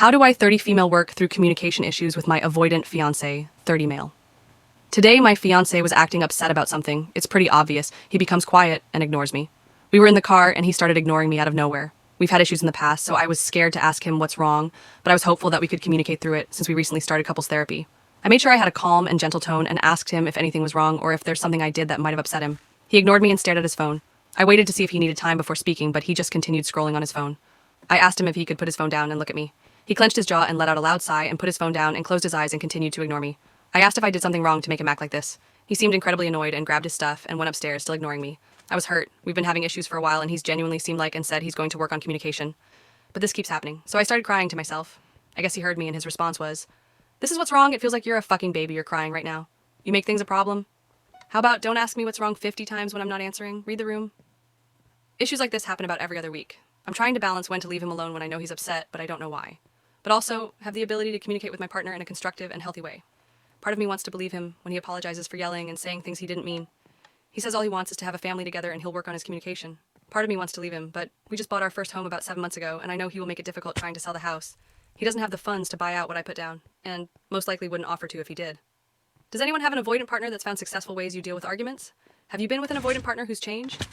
How do I 30 female work through communication issues with my avoidant fiancé, 30 male? Today, my fiancé was acting upset about something. It's pretty obvious. He becomes quiet and ignores me. We were in the car and he started ignoring me out of nowhere. We've had issues in the past, so I was scared to ask him what's wrong, but I was hopeful that we could communicate through it since we recently started couples therapy. I made sure I had a calm and gentle tone and asked him if anything was wrong or if there's something I did that might have upset him. He ignored me and stared at his phone. I waited to see if he needed time before speaking, but he just continued scrolling on his phone. I asked him if he could put his phone down and look at me. He clenched his jaw and let out a loud sigh and put his phone down and closed his eyes and continued to ignore me. I asked if I did something wrong to make him act like this. He seemed incredibly annoyed and grabbed his stuff and went upstairs, still ignoring me. I was hurt. We've been having issues for a while and he's genuinely seemed like and said he's going to work on communication. But this keeps happening. So I started crying to myself. I guess he heard me and his response was, "This is what's wrong. It feels like you're a fucking baby. You're crying right now. You make things a problem. How about don't ask me what's wrong 50 times when I'm not answering? Read the room." Issues like this happen about every other week. I'm trying to balance when to leave him alone when I know he's upset, but I don't know why. But also have the ability to communicate with my partner in a constructive and healthy way. Part of me wants to believe him when he apologizes for yelling and saying things he didn't mean. He says all he wants is to have a family together and he'll work on his communication. Part of me wants to leave him, but we just bought our first home about 7 months ago, and I know he will make it difficult trying to sell the house. He doesn't have the funds to buy out what I put down, and most likely wouldn't offer to if he did. Does anyone have an avoidant partner that's found successful ways you deal with arguments? Have you been with an avoidant partner who's changed?